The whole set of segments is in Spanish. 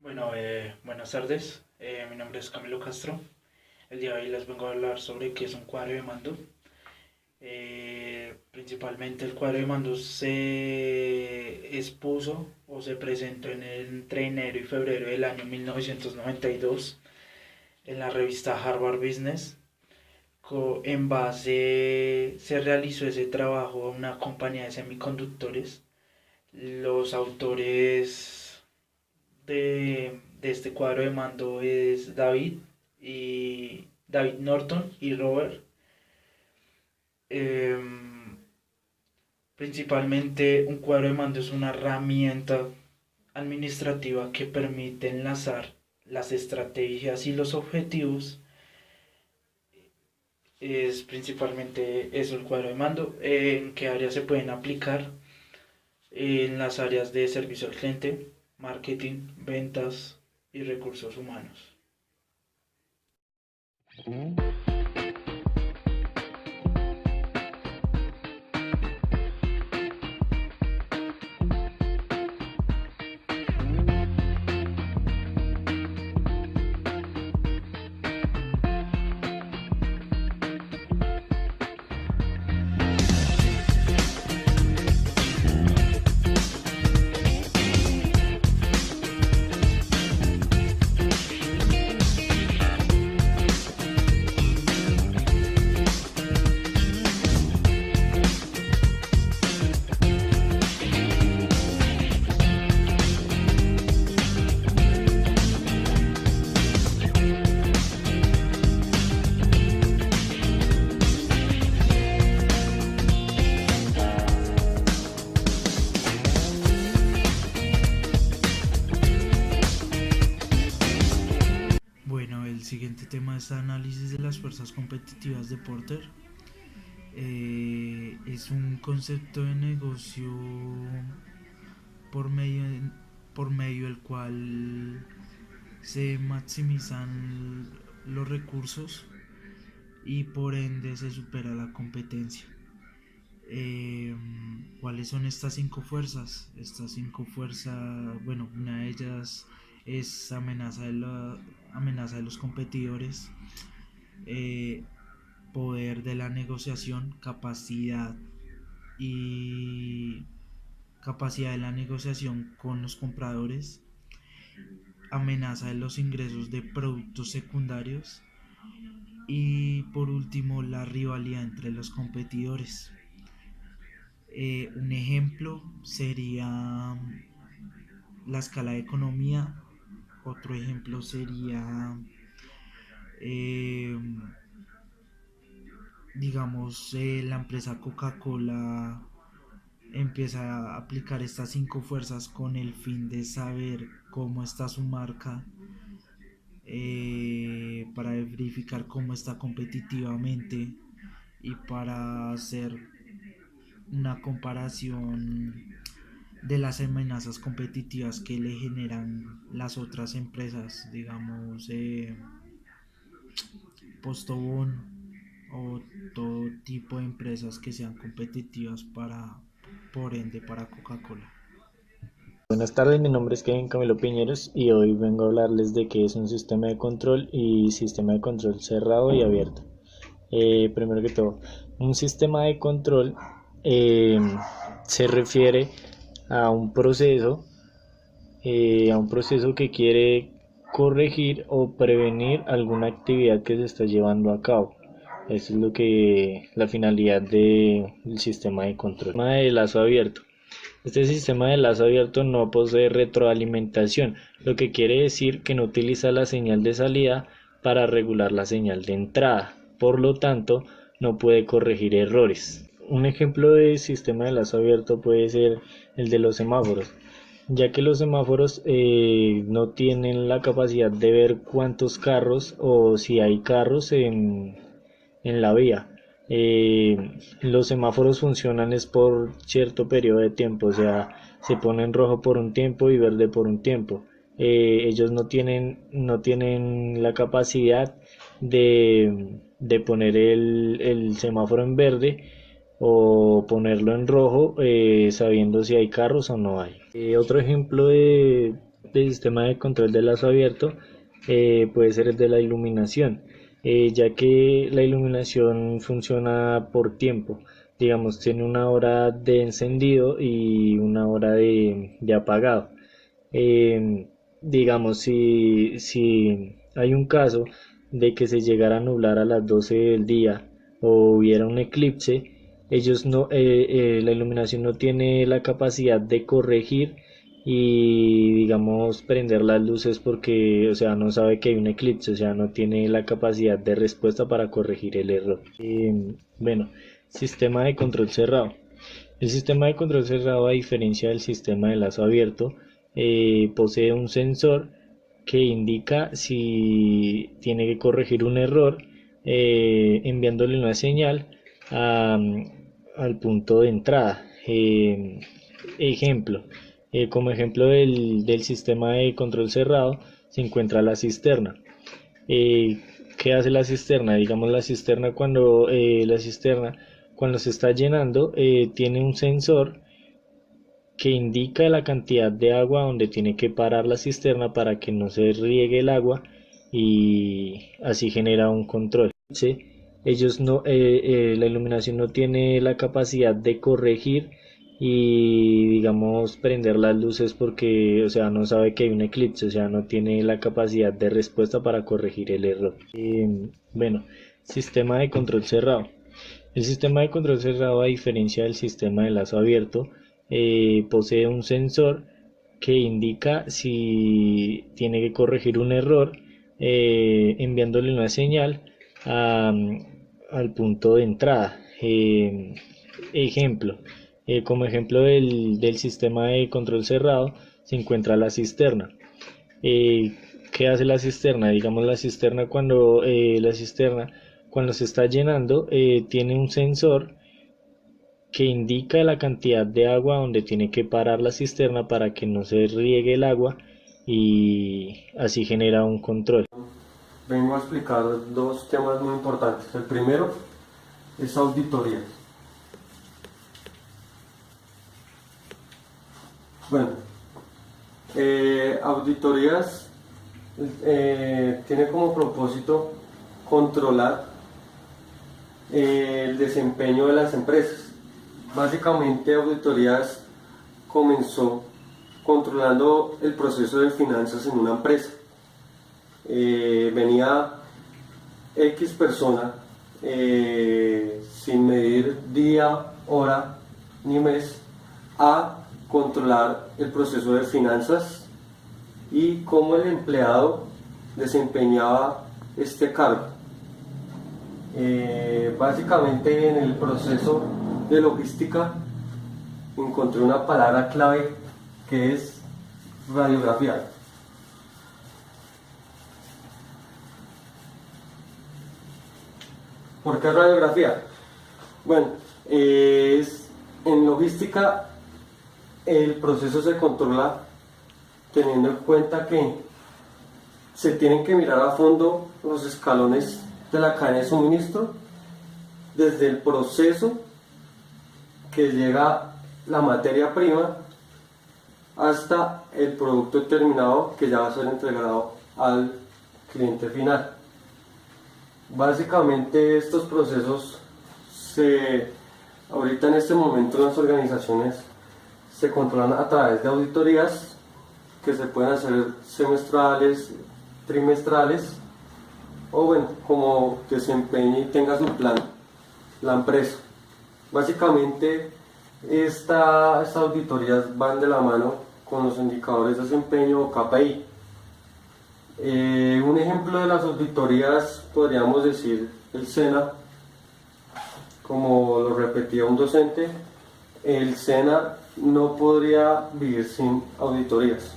Buenas tardes. Mi nombre es Camilo Castro. El día de hoy les vengo a hablar sobre qué es un cuadro de mando. Principalmente el cuadro de mando se expuso o se presentó entre enero y febrero del año 1992 en la revista Harvard Business. En base se realizó ese trabajo a una compañía de semiconductores. Los autores de este cuadro de mando es David Norton y Robert. Em, Principalmente un cuadro de mando es una herramienta administrativa que permite enlazar las estrategias y los objetivos. Es principalmente eso el cuadro de mando. ¿En qué áreas se pueden aplicar? En las áreas de servicio al cliente, marketing, ventas y recursos humanos. Bueno, el siguiente tema es análisis de las fuerzas competitivas de Porter. Es un concepto de negocio por medio, por medio del cual se maximizan los recursos y por ende se supera la competencia. Eh, ¿Cuáles son estas cinco fuerzas? Estas cinco fuerzas, bueno, una de ellas es amenaza de los competidores, eh, poder de la negociación, y capacidad de la negociación con los compradores, amenaza de los ingresos de productos secundarios y por último la rivalidad entre los competidores. Un ejemplo sería la escala de economía, otro ejemplo sería eh, digamos la empresa Coca-Cola empieza a aplicar estas cinco fuerzas con el fin de saber cómo está su marca, para verificar cómo está competitivamente y para hacer una comparación de las amenazas competitivas que le generan las otras empresas, digamos Postobón o todo tipo de empresas que sean competitivas por ende para Coca-Cola. Buenas tardes, mi nombre es Kevin Camilo Piñeros y hoy vengo a hablarles de qué es un sistema de control y sistema de control cerrado y abierto. Primero que todo, un sistema de control eh, se refiere a a un proceso que quiere corregir o prevenir alguna actividad que se está llevando a cabo. Eso es la finalidad del sistema de control. Sistema de lazo abierto. Este sistema de lazo abierto no posee retroalimentación, lo que quiere decir que no utiliza la señal de salida para regular la señal de entrada. Por lo tanto, no puede corregir errores. Un ejemplo de sistema de lazo abierto puede ser el de los semáforos, ya que los semáforos no tienen la capacidad de ver cuántos carros o si hay carros en la vía. Eh, los semáforos funcionan es por cierto periodo de tiempo, o sea, se pone en rojo por un tiempo y verde por un tiempo. Ellos no tienen la capacidad de poner el semáforo en verde o ponerlo en rojo, sabiendo si hay carros o no hay. Otro ejemplo El sistema de control de lazo abierto puede ser el de la iluminación, ya que la iluminación funciona por tiempo. Digamos, tiene una hora de encendido y una hora de apagado. Digamos, si hay un caso de que se llegara a nublar a las 12 del día o hubiera un eclipse, la iluminación no tiene la capacidad de corregir y digamos prender las luces porque, o sea, no sabe que hay un eclipse, o sea, no tiene la capacidad de respuesta para corregir el error. Bueno, sistema de control cerrado. El sistema de control cerrado, a diferencia del sistema de lazo abierto, posee un sensor que indica si tiene que corregir un error, enviándole una señal a- al punto de entrada. Ejemplo, como ejemplo del sistema de control cerrado se encuentra la cisterna. Eh, ¿Qué hace la cisterna? Digamos, la cisterna cuando se está llenando tiene un sensor que indica la cantidad de agua donde tiene que parar la cisterna para que no se riegue el agua y así genera un control. ¿Sí? La iluminación no tiene la capacidad de corregir y digamos prender las luces porque, o sea, no sabe que hay un eclipse, o sea, no tiene la capacidad de respuesta para corregir el error. Bueno, sistema de control cerrado. El sistema de control cerrado, a diferencia del sistema de lazo abierto, posee un sensor que indica si tiene que corregir un error, enviándole una señal a- al punto de entrada. Ejemplo, como ejemplo del sistema de control cerrado se encuentra la cisterna. Eh, ¿Qué hace la cisterna? Digamos, la cisterna cuando se está llenando tiene un sensor que indica la cantidad de agua donde tiene que parar la cisterna para que no se riegue el agua y así genera un control. Vengo a explicar dos temas muy importantes. El primero es auditoría. Bueno, auditorías tiene como propósito controlar el desempeño de las empresas. Básicamente, auditorías comenzó controlando el proceso de finanzas en una empresa. Venía X persona sin medir día, hora ni mes a controlar el proceso de finanzas y cómo el empleado desempeñaba este cargo. Básicamente en el proceso de logística encontré una palabra clave que es radiografía. ¿Por qué radiografía? Bueno, en logística el proceso se controla teniendo en cuenta que se tienen que mirar a fondo los escalones de la cadena de suministro, desde el proceso que llega la materia prima hasta el producto terminado que ya va a ser entregado al cliente final. Básicamente estos procesos ahorita en este momento en las organizaciones se controlan a través de auditorías que se pueden hacer semestrales, trimestrales o bueno, como desempeñe y tenga su plan la empresa. Básicamente estas auditorías van de la mano con los indicadores de desempeño o KPI. Un ejemplo de las auditorías podríamos decir el SENA, como lo repetía un docente, el SENA no podría vivir sin auditorías.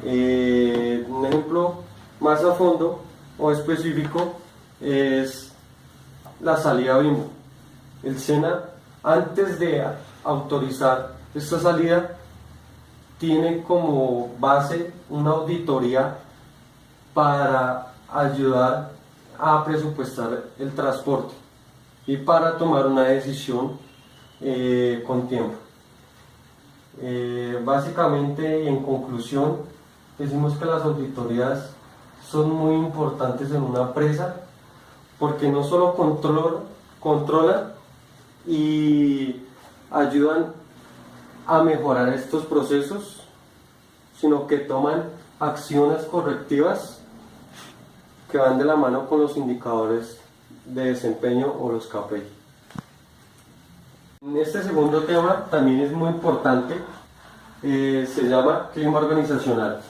Un ejemplo más a fondo o específico es la salida Bimbo. El SENA, antes de autorizar esta salida, tiene como base una auditoría para ayudar a presupuestar el transporte y para tomar una decisión con tiempo. Básicamente y en conclusión, decimos que las auditorías son muy importantes en una empresa porque no solo controlan y ayudan a mejorar estos procesos, sino que toman acciones correctivas que van de la mano con los indicadores de desempeño o los KPI. Este segundo tema también es muy importante, se llama clima organizacional.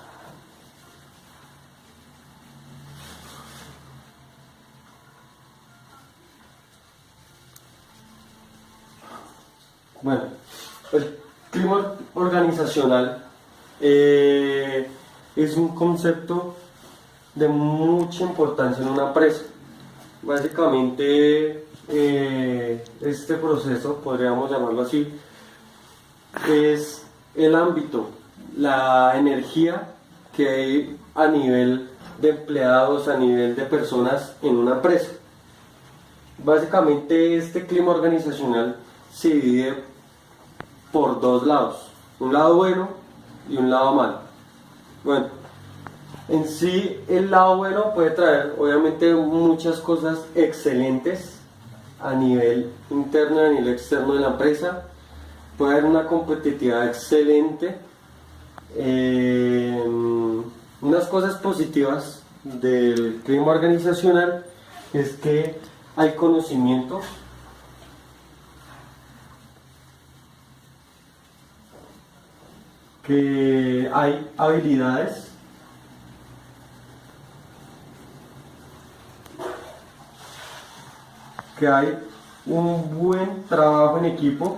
Bueno, el clima organizacional es un concepto de mucha importancia en una empresa. Básicamente, este proceso, podríamos llamarlo así, es el ámbito, la energía que hay a nivel de empleados, a nivel de personas en una empresa. Básicamente, este clima organizacional se divide por dos lados, un lado bueno y un lado malo. Bueno, en sí el lado bueno puede traer obviamente muchas cosas excelentes a nivel interno y a nivel externo de la empresa. Puede haber una competitividad excelente. Unas cosas positivas del clima organizacional es que hay conocimiento, que hay habilidades, que hay un buen trabajo en equipo,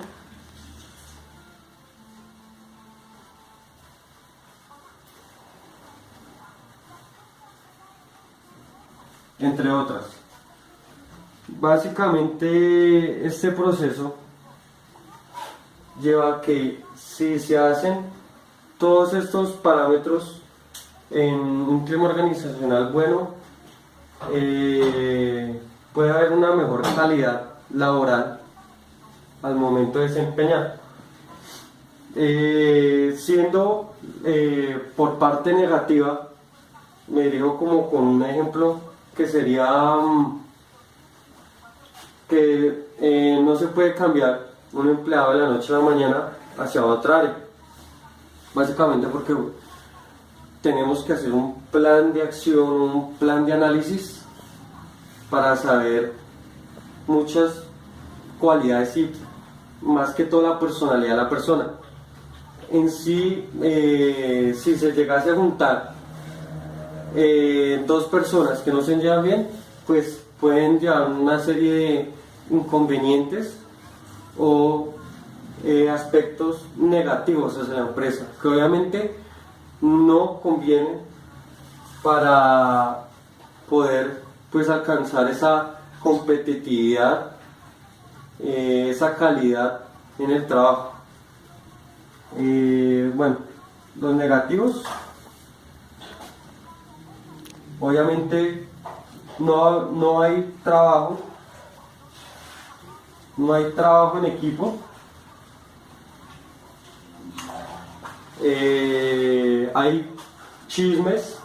entre otras. Básicamente este proceso lleva a que si se hacen todos estos parámetros en un clima organizacional bueno, puede haber una mejor calidad laboral al momento de desempeñar. Siendo por parte negativa, me dirijo como con un ejemplo que sería que no se puede cambiar un empleado de la noche a la mañana hacia otra área. Básicamente porque tenemos que hacer un plan de acción, un plan de análisis para saber muchas cualidades y más que todo la personalidad de la persona. En sí, si se llegase a juntar dos personas que no se llevan bien, pues pueden llevar una serie de inconvenientes o aspectos negativos hacia la empresa, que obviamente no conviene para poder pues alcanzar esa competitividad, esa calidad en el trabajo. Bueno, los negativos, obviamente no hay trabajo en equipo. Hay chismes,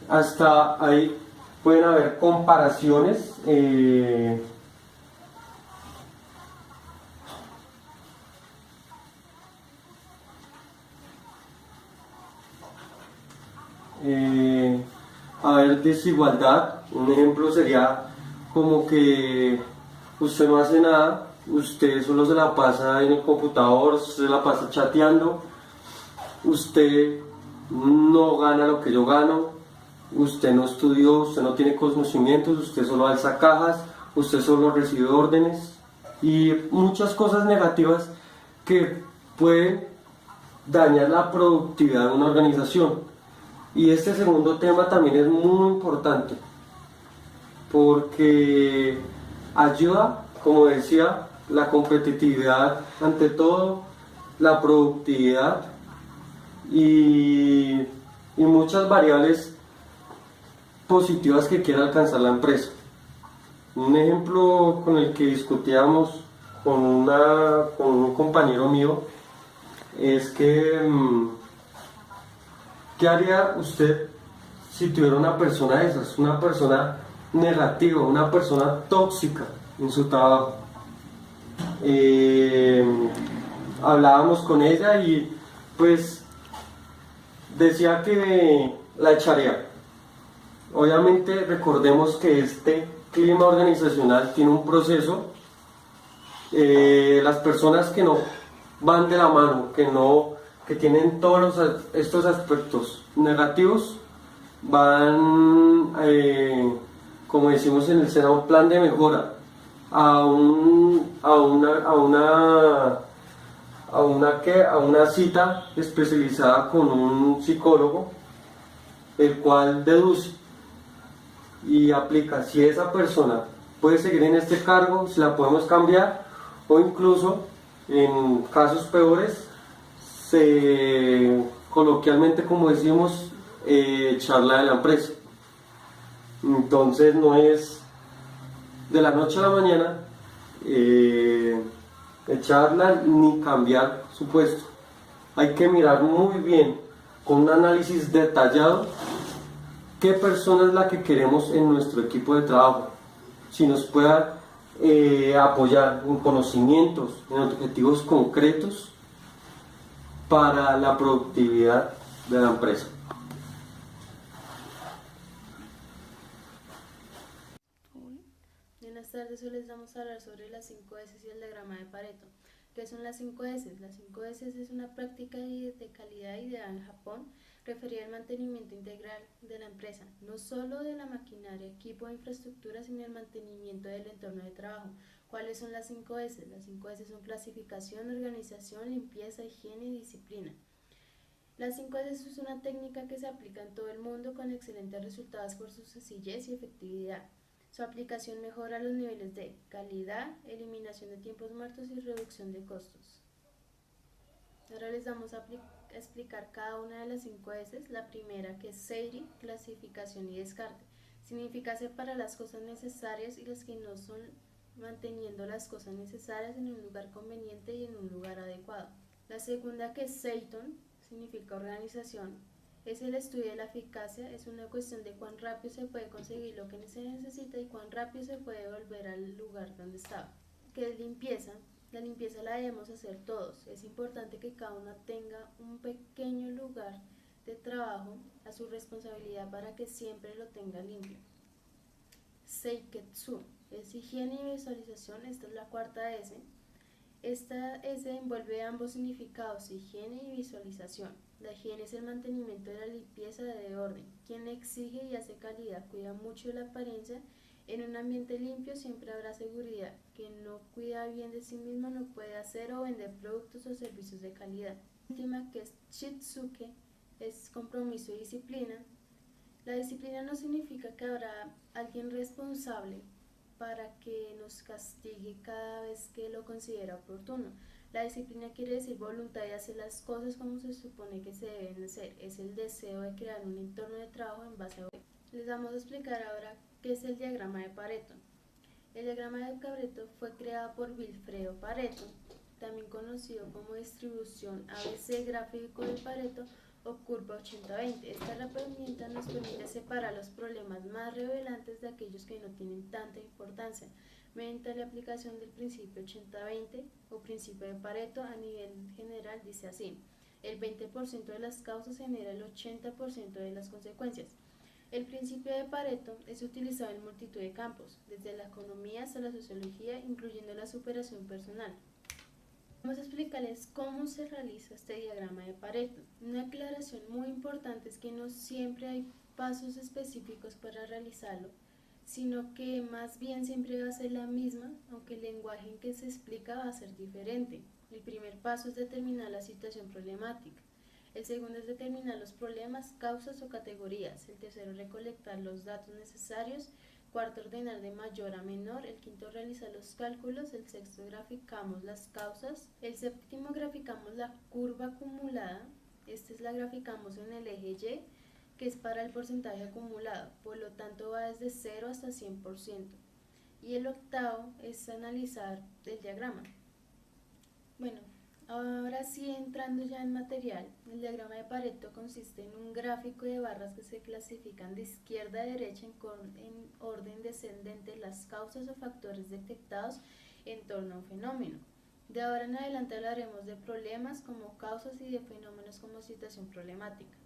hasta ahí pueden haber comparaciones, haber desigualdad. Un ejemplo sería como que usted no hace nada, usted solo se la pasa en el computador, se la pasa chateando, usted no gana lo que yo gano, usted no estudió, usted no tiene conocimientos, usted solo alza cajas, usted solo recibe órdenes y muchas cosas negativas que pueden dañar la productividad de una organización. Y este segundo tema también es muy importante porque ayuda, como decía, la competitividad, ante todo la productividad y muchas variables positivas que quiera alcanzar la empresa. Un ejemplo con el que discutíamos con un compañero mío es que, ¿qué haría usted si tuviera una persona de esas, una persona negativa, una persona tóxica en su trabajo? Eh, Hablábamos con ella y pues decía que la echaría. Obviamente recordemos que este clima organizacional tiene un proceso. Las personas que no van de la mano, que tienen todos estos aspectos negativos, van, como decimos en el SENA, a un plan de mejora, a una cita especializada con un psicólogo, el cual deduce y aplica si esa persona puede seguir en este cargo, si la podemos cambiar, o incluso en casos peores, coloquialmente, como decimos, echarla de la empresa. Entonces no es de la noche a la mañana echarla ni cambiar su puesto. Hay que mirar muy bien, con un análisis detallado, qué persona es la que queremos en nuestro equipo de trabajo, si nos pueda apoyar en conocimientos, en objetivos concretos para la productividad de la empresa. Buenas tardes, hoy les vamos a hablar sobre las 5 S y el diagrama de Pareto. ¿Qué son las 5 S? Las 5 S es una práctica de calidad ideada en Japón referida al mantenimiento integral de la empresa, no solo de la maquinaria, equipo e infraestructura, sino el mantenimiento del entorno de trabajo. ¿Cuáles son las 5 S? Las 5 S son clasificación, organización, limpieza, higiene y disciplina. Las 5 S es una técnica que se aplica en todo el mundo con excelentes resultados por su sencillez y efectividad. Su aplicación mejora los niveles de calidad, eliminación de tiempos muertos y reducción de costos. Ahora les vamos a explicar cada una de las 5 S. La primera, que es SEIRI, clasificación y descarte. Significa separar las cosas necesarias y las que no son, manteniendo las cosas necesarias en un lugar conveniente y en un lugar adecuado. La segunda, que es SEITON, significa organización. Es el estudio de la eficacia, es una cuestión de cuán rápido se puede conseguir lo que se necesita y cuán rápido se puede volver al lugar donde estaba. ¿Qué es limpieza? La limpieza la debemos hacer todos. Es importante que cada uno tenga un pequeño lugar de trabajo a su responsabilidad para que siempre lo tenga limpio. Seiketsu es higiene y visualización, esta es la cuarta S. Esta S envuelve ambos significados, higiene y visualización. La higiene es el mantenimiento de la limpieza de orden. Quien exige y hace calidad cuida mucho de la apariencia. En un ambiente limpio siempre habrá seguridad. Quien no cuida bien de sí mismo no puede hacer o vender productos o servicios de calidad. La última, que es Shitsuke, es compromiso y disciplina. La disciplina no significa que habrá alguien responsable para que nos castigue cada vez que lo considera oportuno. La disciplina quiere decir voluntad de hacer las cosas como se supone que se deben hacer. Es el deseo de crear un entorno de trabajo en base a... Les vamos a explicar ahora qué es el diagrama de Pareto. El diagrama de Pareto fue creado por Vilfredo Pareto, también conocido como distribución ABC gráfico de Pareto o curva 80-20. Esta herramienta nos permite separar los problemas más relevantes de aquellos que no tienen tanta importancia, mediante la aplicación del principio 80-20 o principio de Pareto. A nivel general dice así: el 20% de las causas genera el 80% de las consecuencias. El principio de Pareto es utilizado en multitud de campos, desde la economía hasta la sociología, incluyendo la superación personal. Vamos a explicarles cómo se realiza este diagrama de Pareto. Una aclaración muy importante es que no siempre hay pasos específicos para realizarlo, sino que más bien siempre va a ser la misma, aunque el lenguaje en que se explica va a ser diferente. El primer paso es determinar la situación problemática. El segundo es determinar los problemas, causas o categorías. El tercero, recolectar los datos necesarios. Cuarto, ordenar de mayor a menor. El quinto, realizar los cálculos. El sexto, graficamos las causas. El séptimo, graficamos la curva acumulada. La graficamos en el eje Y, que es para el porcentaje acumulado. Por lo tanto, va desde 0 hasta 100%. Y el octavo es analizar el diagrama. Bueno, ahora sí, entrando ya en material, el diagrama de Pareto consiste en un gráfico de barras que se clasifican de izquierda a derecha en orden descendente las causas o factores detectados en torno a un fenómeno. De ahora en adelante hablaremos de problemas como causas y de fenómenos como situación problemática.